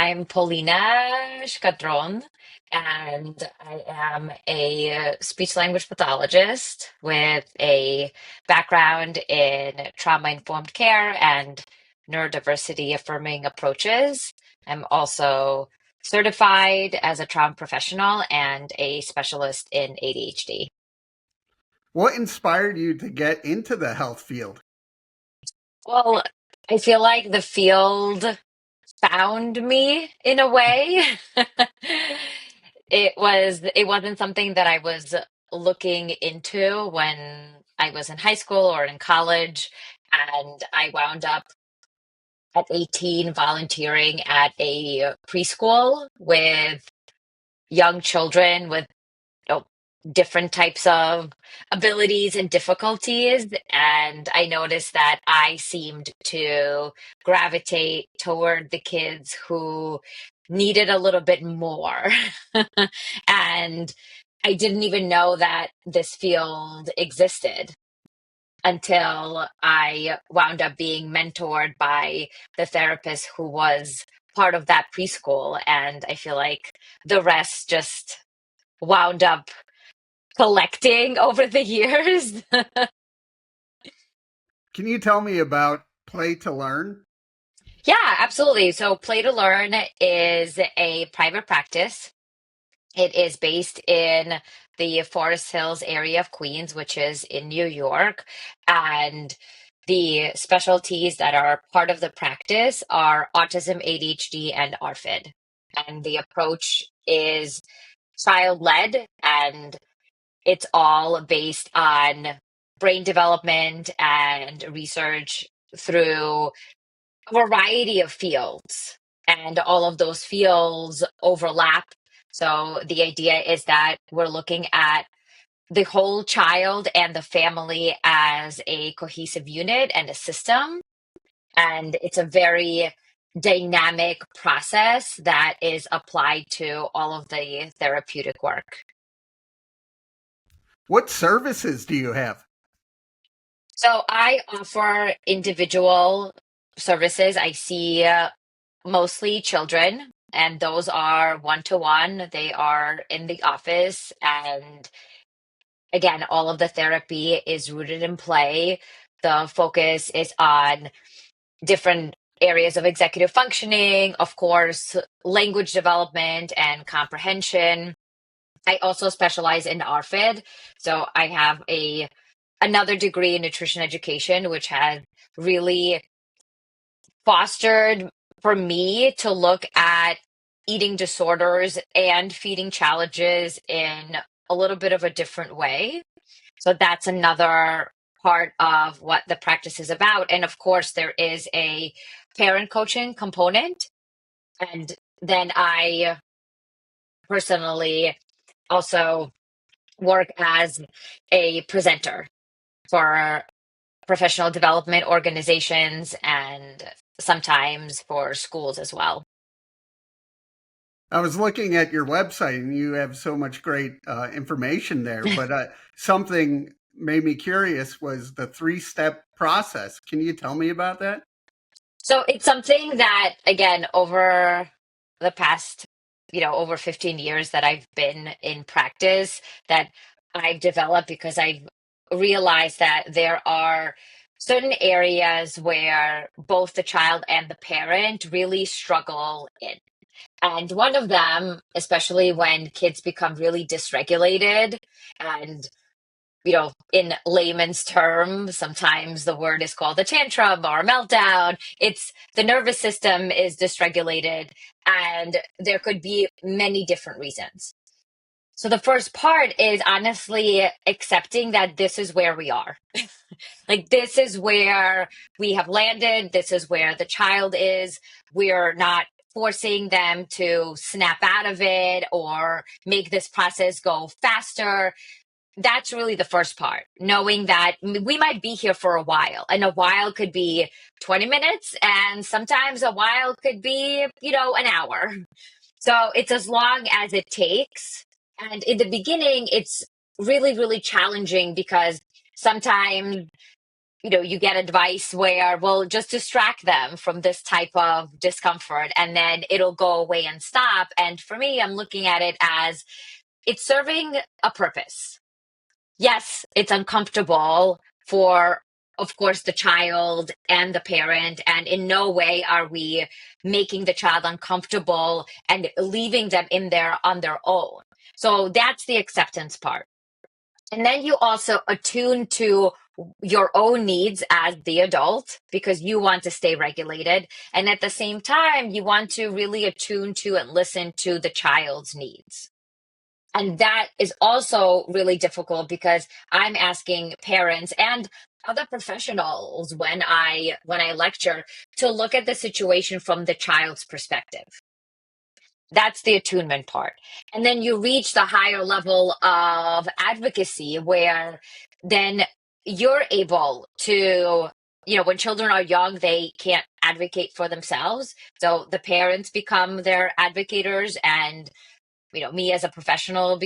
I'm Polina Shkadron, and I am a speech language pathologist with a background in trauma informed care and neurodiversity affirming approaches. I'm also certified as a trauma professional and a specialist in ADHD. What inspired you to get into the health field? Well, I feel like the field found me in a way. It wasn't something that I was looking into when I was in high school or in college, and I wound up at 18 volunteering at a preschool with young children with know, different types of abilities and difficulties. And I noticed that I seemed to gravitate toward the kids who needed a little bit more. And I didn't even know that this field existed until I wound up being mentored by the therapist who was part of that preschool. And I feel like the rest just wound up collecting over the years. Can you tell me about Play to Learn? Yeah, absolutely. So Play to Learn is a private practice. It is based in the Forest Hills area of Queens, which is in New York. And the specialties that are part of the practice are autism, ADHD, and ARFID. And the approach is child led, and it's all based on brain development and research through a variety of fields. And all of those fields overlap. So the idea is that we're looking at the whole child and the family as a cohesive unit and a system. And it's a very dynamic process that is applied to all of the therapeutic work. What services do you have? So I offer individual services. I see mostly children, and those are one to one. They are in the office. And again, all of the therapy is rooted in play. The focus is on different areas of executive functioning, of course, language development and comprehension. I also specialize in ARFID. So I have a another degree in nutrition education, which has really fostered for me to look at eating disorders and feeding challenges in a little bit of a different way. So that's another part of what the practice is about. And of course, there is a parent coaching component. And then I personally also work as a presenter for professional development organizations and sometimes for schools as well. I was looking at your website and you have so much great information there, but something made me curious was the three-step process. Can you tell me about that? So it's something that, again, over the past, over 15 years that I've been in practice, that I've developed because I've realized that there are certain areas where both the child and the parent really struggle in. And one of them, especially when kids become really dysregulated and in layman's terms, sometimes the word is called a tantrum or a meltdown. It's the nervous system is dysregulated, and there could be many different reasons. So the first part is honestly accepting that this is where we are. Like, this is where we have landed. This is where the child is. We're not forcing them to snap out of it or make this process go faster. That's really the first part, knowing that we might be here for a while, and a while could be 20 minutes, and sometimes a while could be, an hour. So it's as long as it takes. And in the beginning, it's really, really challenging because sometimes you get advice where, well, just distract them from this type of discomfort and then it'll go away and stop. And for me, I'm looking at it as it's serving a purpose. Yes, it's uncomfortable for, of course, the child and the parent. And in no way are we making the child uncomfortable and leaving them in there on their own. So that's the acceptance part. And then you also attune to your own needs as the adult because you want to stay regulated. And at the same time, you want to really attune to and listen to the child's needs. And that is also really difficult because I'm asking parents and other professionals when I lecture to look at the situation from the child's perspective. That's the attunement part. And then you reach the higher level of advocacy where then you're able to, when children are young, they can't advocate for themselves. So the parents become their advocators and me as a professional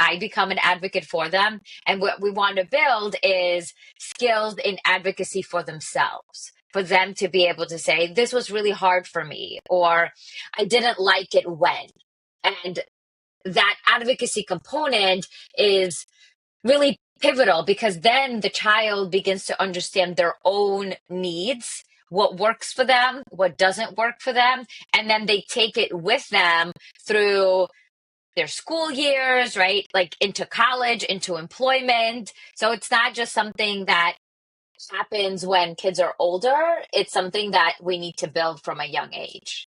I become an advocate for them. And what we want to build is skills in advocacy for themselves, for them to be able to say, this was really hard for me, or I didn't like it when. And that advocacy component is really pivotal because then the child begins to understand their own needs, what works for them, what doesn't work for them, and then they take it with them through their school years, right? Like into college, into employment. So it's not just something that happens when kids are older, it's something that we need to build from a young age.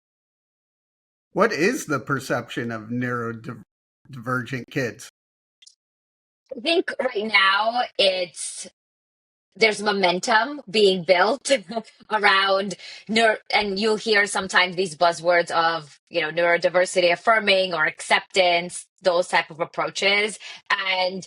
What is the perception of neurodivergent kids? I think right now there's momentum being built around and you'll hear sometimes these buzzwords of neurodiversity affirming or acceptance, those type of approaches. And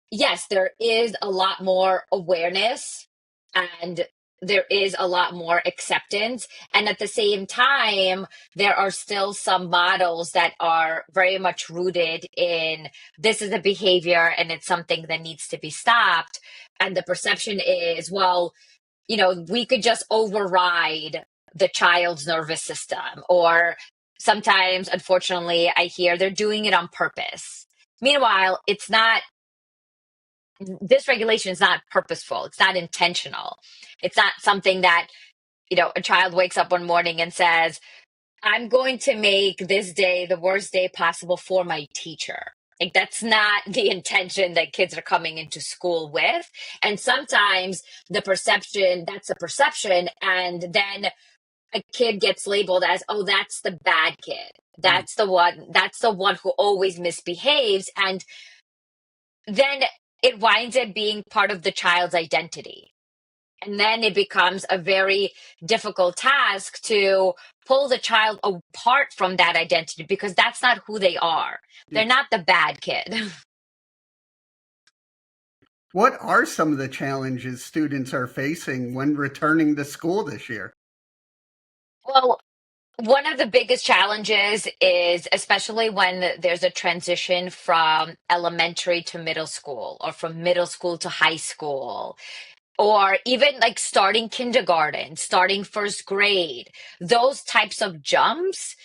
yes, there is a lot more awareness and there is a lot more acceptance. And at the same time, there are still some models that are very much rooted in this is a behavior and it's something that needs to be stopped. And the perception is, well, we could just override the child's nervous system. Or sometimes, unfortunately, I hear they're doing it on purpose. Meanwhile, it's not, this regulation is not purposeful. It's not intentional. It's not something that, a child wakes up one morning and says, I'm going to make this day the worst day possible for my teacher. Like that's not the intention that kids are coming into school with. And sometimes that's the perception. And then a kid gets labeled as, oh, that's the bad kid. That's the one who always misbehaves. And then it winds up being part of the child's identity. And then it becomes a very difficult task to pull the child apart from that identity because that's not who they are. They're not the bad kid. What are some of the challenges students are facing when returning to school this year? Well, one of the biggest challenges is especially when there's a transition from elementary to middle school or from middle school to high school or even like starting kindergarten, starting first grade, those types of jumps.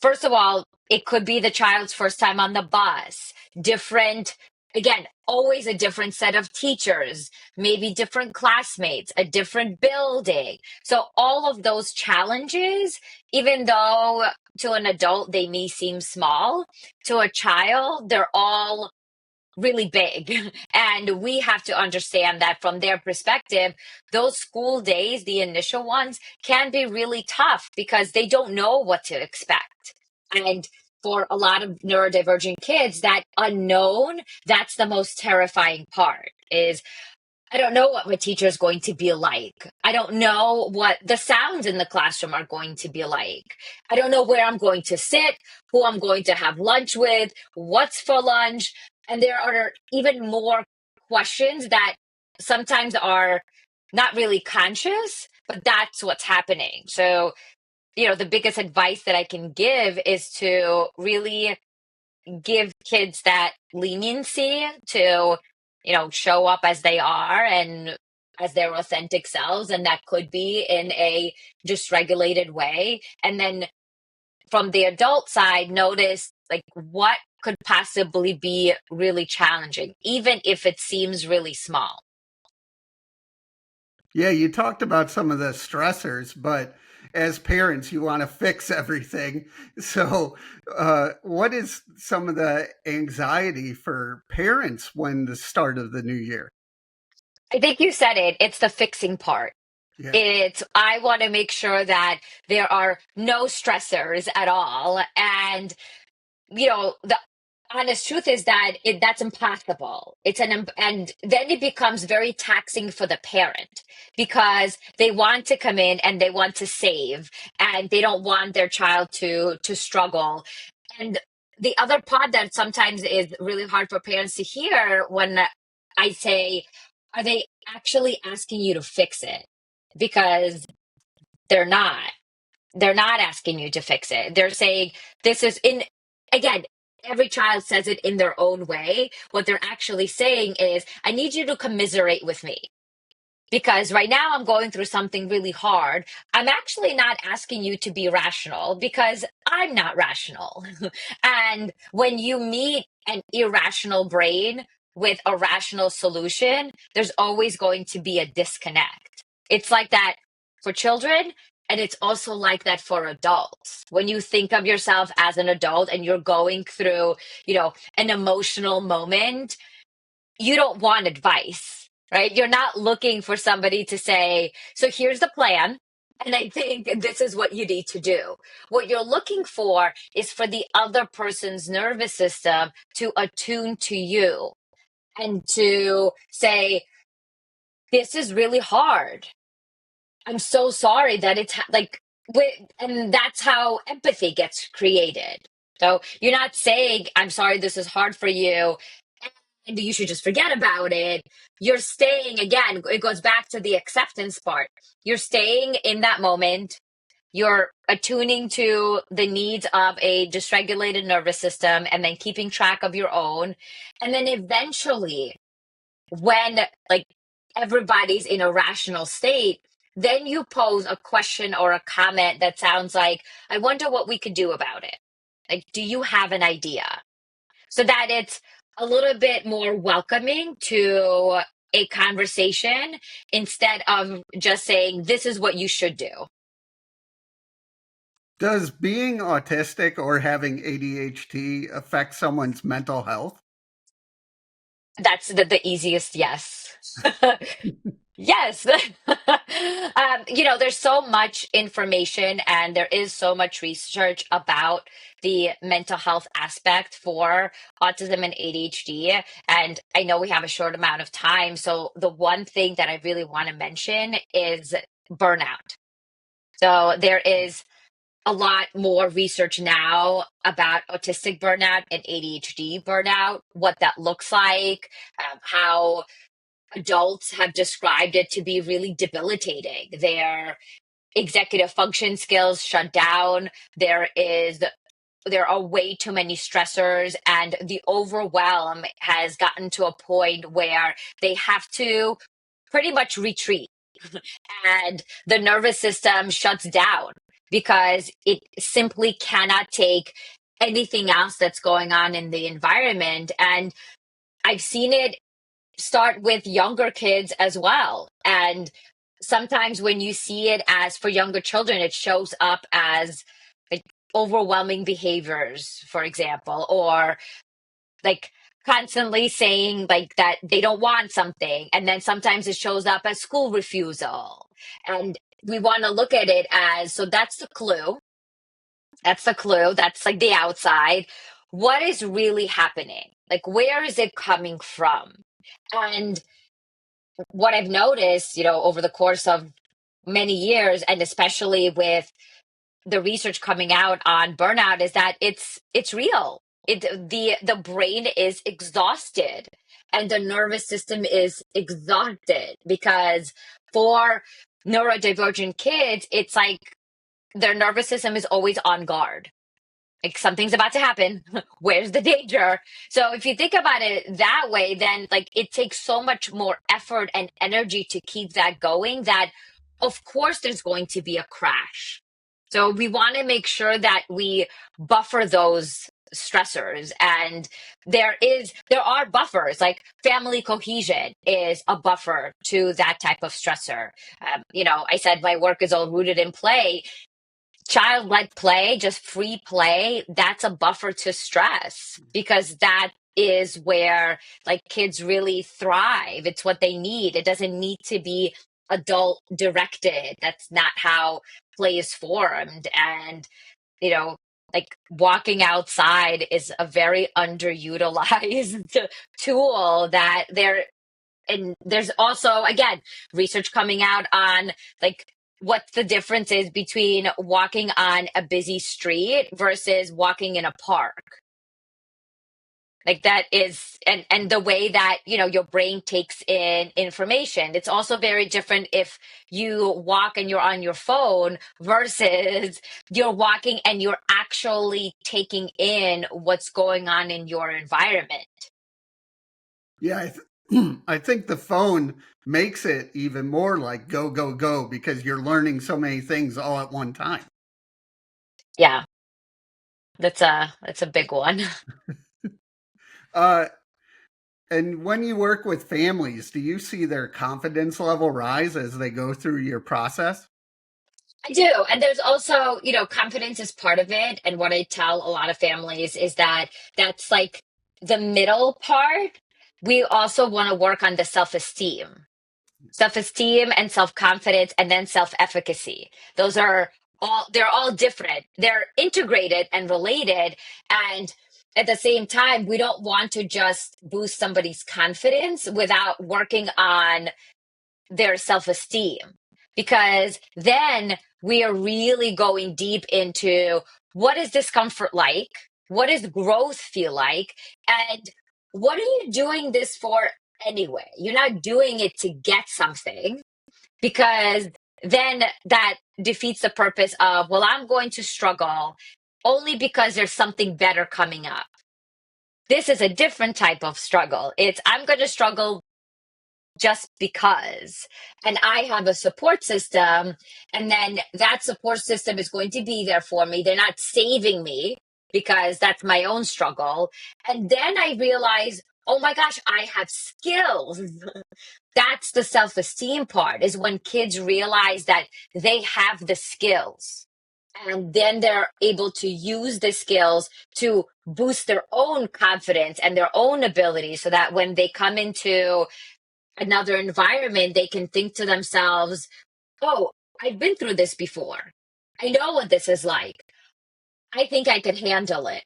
First of all, it could be the child's first time on the bus, different, again, always a different set of teachers, maybe different classmates, a different building. So all of those challenges, even though to an adult they may seem small, to a child, they're all really big. And we have to understand that from their perspective, those school days, the initial ones, can be really tough because they don't know what to expect. And for a lot of neurodivergent kids, that unknown, that's the most terrifying part is I don't know what my teacher is going to be like. I don't know what the sounds in the classroom are going to be like. I don't know where I'm going to sit, who I'm going to have lunch with, what's for lunch. And there are even more questions that sometimes are not really conscious, but that's what's happening. So, the biggest advice that I can give is to really give kids that leniency to, show up as they are and as their authentic selves, and that could be in a dysregulated way. And then from the adult side, notice like what could possibly be really challenging, even if it seems really small. Yeah, you talked about some of the stressors, but as parents, you want to fix everything. So, what is some of the anxiety for parents when the start of the new year? I think you said it, it's the fixing part. Yeah. It's, I want to make sure that there are no stressors at all. And the honest truth is that that's impossible. And then it becomes very taxing for the parent because they want to come in and they want to save, and they don't want their child to struggle. And the other part that sometimes is really hard for parents to hear when I say, are they actually asking you to fix it? Because they're not. They're not asking you to fix it. They're saying this is in, again, every child says it in their own way. What they're actually saying is, I need you to commiserate with me because right now I'm going through something really hard. I'm actually not asking you to be rational because I'm not rational. And when you meet an irrational brain with a rational solution, there's always going to be a disconnect. It's like that for children, and it's also like that for adults. When you think of yourself as an adult and you're going through, an emotional moment, you don't want advice, right? You're not looking for somebody to say, so here's the plan. And I think this is what you need to do. What you're looking for is for the other person's nervous system to attune to you and to say, this is really hard. I'm so sorry that it's and that's how empathy gets created. So you're not saying, I'm sorry this is hard for you, and you should just forget about it. You're staying, again, it goes back to the acceptance part. You're staying in that moment. You're attuning to the needs of a dysregulated nervous system and then keeping track of your own. And then eventually, when like everybody's in a rational state, then you pose a question or a comment that sounds like, I wonder what we could do about it. Like, do you have an idea? So that it's a little bit more welcoming to a conversation instead of just saying, this is what you should do. Does being autistic or having ADHD affect someone's mental health? That's the easiest yes. Yes. There's so much information and there is so much research about the mental health aspect for autism and ADHD. And I know we have a short amount of time. So the one thing that I really want to mention is burnout. So there is a lot more research now about autistic burnout and ADHD burnout, what that looks like, how adults have described it to be really debilitating. Their executive function skills shut down. There are way too many stressors, and the overwhelm has gotten to a point where they have to pretty much retreat, and the nervous system shuts down because it simply cannot take anything else that's going on in the environment. And I've seen it start with younger kids as well. And sometimes when you see it as for younger children, it shows up as like overwhelming behaviors, for example, or like constantly saying like that they don't want something. And then sometimes it shows up as school refusal. And we want to look at it as, so that's the clue. That's the clue. That's like the outside. What is really happening? Like, where is it coming from? And what I've noticed, over the course of many years, and especially with the research coming out on burnout, is that it's real. The brain is exhausted and the nervous system is exhausted because for neurodivergent kids, it's like their nervous system is always on guard. Like something's about to happen. Where's the danger? So if you think about it that way, then like it takes so much more effort and energy to keep that going that of course there's going to be a crash. So we want to make sure that we buffer those stressors, and there are buffers, like family cohesion is a buffer to that type of stressor. I said my work is all rooted in play. Childlike play, just free play, that's a buffer to stress, because that is where like kids really thrive. It's what they need. It doesn't need to be adult directed. That's not how play is formed. And, you know, like walking outside is a very underutilized tool that there, and there's also, again, research coming out on like what the difference is between walking on a busy street versus walking in a park. Like that is, and the way that, your brain takes in information. It's also very different if you walk and you're on your phone versus you're walking and you're actually taking in what's going on in your environment. Yeah, I think the phone makes it even more like go, go, go because you're learning so many things all at one time. Yeah, that's a big one. Uh, and when you work with families, do you see their confidence level rise as they go through your process? I do. And there's also, confidence is part of it. And what I tell a lot of families is that that's like the middle part. We also want to work on the self esteem and self confidence, and then self efficacy. They're all different. They're integrated and related. And at the same time, we don't want to just boost somebody's confidence without working on their self esteem, because then we are really going deep into what is discomfort like? What does growth feel like? And what are you doing this for anyway? You're not doing it to get something, because then that defeats the purpose of, well, I'm going to struggle only because there's something better coming up. This is a different type of struggle. It's I'm going to struggle just because. And I have a support system, and then that support system is going to be there for me. They're not saving me because that's my own struggle. And then I realize, oh my gosh, I have skills. That's the self esteem part, is when kids realize that they have the skills. And then they're able to use the skills to boost their own confidence and their own ability, so that when they come into another environment, they can think to themselves, oh, I've been through this before. I know what this is like. I think I could handle it,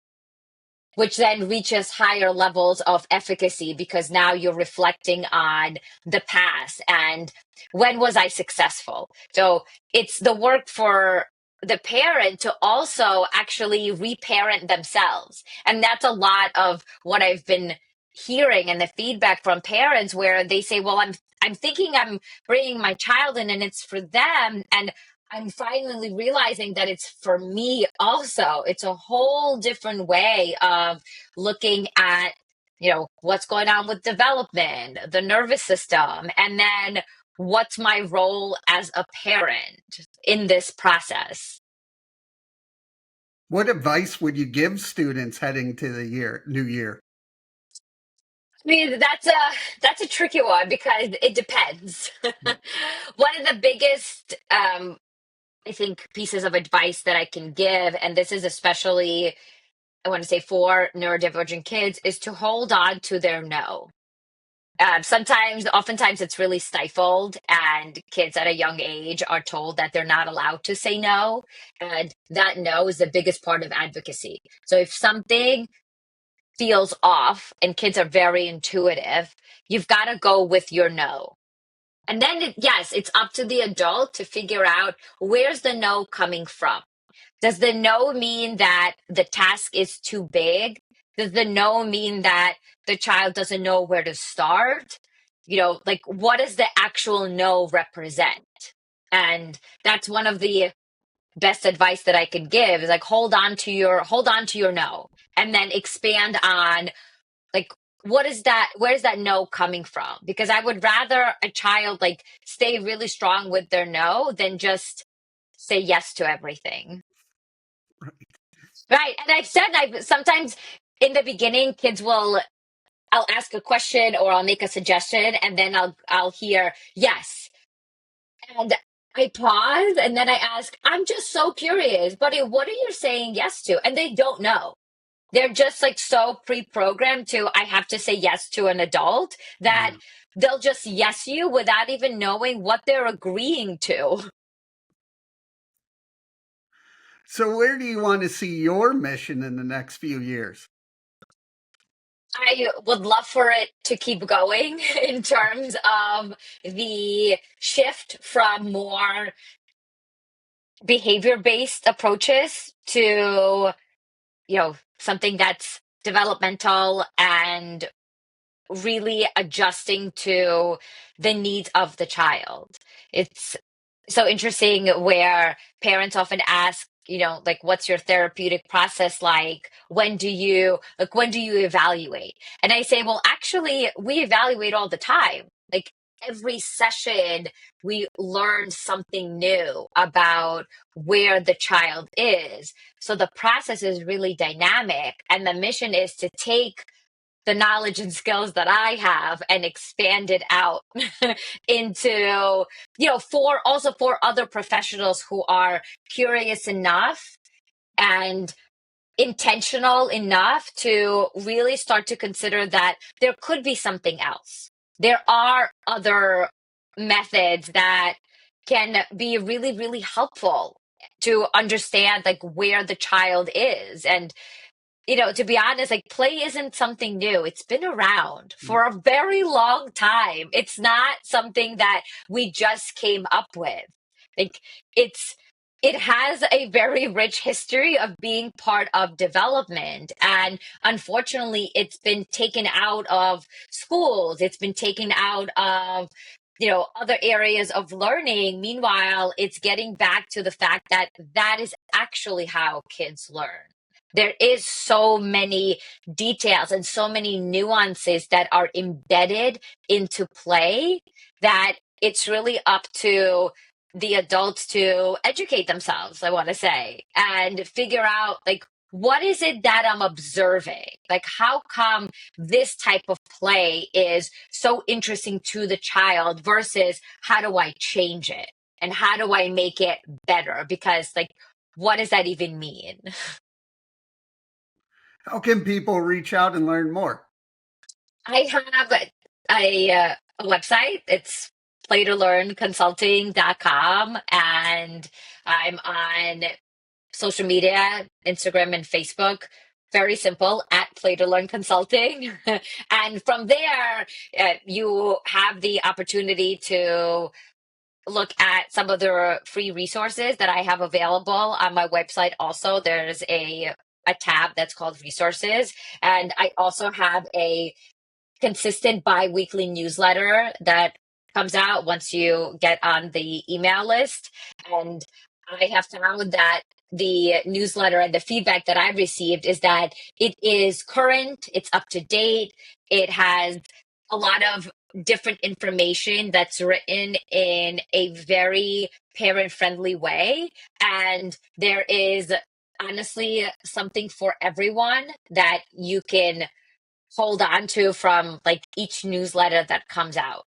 which then reaches higher levels of efficacy, because now you're reflecting on the past and when was I successful. So it's the work for the parent to also actually reparent themselves. And that's a lot of what I've been hearing, and the feedback from parents, where they say, well, I'm thinking I'm bringing my child in and it's for them, and I'm finally realizing that it's for me also. It's a whole different way of looking at, what's going on with development, the nervous system, and then what's my role as a parent in this process. What advice would you give students heading to the new year? I mean, that's a tricky one, because it depends. One of the biggest I think pieces of advice that I can give, and this is especially, I want to say, for neurodivergent kids, is to hold on to their no. Oftentimes it's really stifled, and kids at a young age are told that they're not allowed to say no. And that no is the biggest part of advocacy. So if something feels off, and kids are very intuitive, you've got to go with your no. And then, yes, it's up to the adult to figure out, where's the no coming from? Does the no mean that the task is too big? Does the no mean that the child doesn't know where to start? Like, what does the actual no represent? And that's one of the best advice that I could give is like hold on to your no, and then expand on like where is that no coming from? Because I would rather a child like stay really strong with their no than just say yes to everything. Right. And I've said I sometimes in the beginning kids will I'll ask a question or I'll make a suggestion and then I'll hear yes. And I pause and then I ask, I'm just so curious, buddy, what are you saying yes to? And they don't know. They're just like so pre-programmed to I have to say yes to an adult that Yeah. they'll just yes you without even knowing what they're agreeing to. So, where do you want to see your mission in the next few years? I would love for it to keep going in terms of the shift from more behavior-based approaches to, something that's developmental and really adjusting to the needs of the child. It's so interesting where parents often ask, like, what's your therapeutic process like? When do you evaluate? And I say, well, actually, we evaluate all the time. Like every session, we learn something new about where the child is. So the process is really dynamic. And the mission is to take the knowledge and skills that I have and expand it out into, for other professionals who are curious enough and intentional enough to really start to consider that there could be something else. There are other methods that can be really, really helpful to understand like where the child is and to be honest, like play isn't something new. It's been around for a very long time. It's not something that we just came up with. Like it's it has a very rich history of being part of development. And unfortunately, it's been taken out of schools. It's been taken out of other areas of learning. Meanwhile, it's getting back to the fact that that is actually how kids learn. There is so many details and so many nuances that are embedded into play that it's really up to the adults to educate themselves, I want to say, and figure out like what is it that I'm observing? Like how come this type of play is so interesting to the child versus how do I change it? And how do I make it better? Because like what does that even mean? How can people reach out and learn more? I have a website. It's playtolearnconsulting.com, and I'm on social media, Instagram and Facebook. Very simple at Play to Learn Consulting. And from there, you have the opportunity to look at some of the free resources that I have available on my website. Also, there's a tab that's called resources. And I also have a consistent bi-weekly newsletter that comes out once you get on the email list. And I have found that the newsletter and the feedback that I've received is that it is current, it's up to date, it has a lot of different information that's written in a very parent friendly way. And there is honestly something for everyone that you can hold on to from like each newsletter that comes out.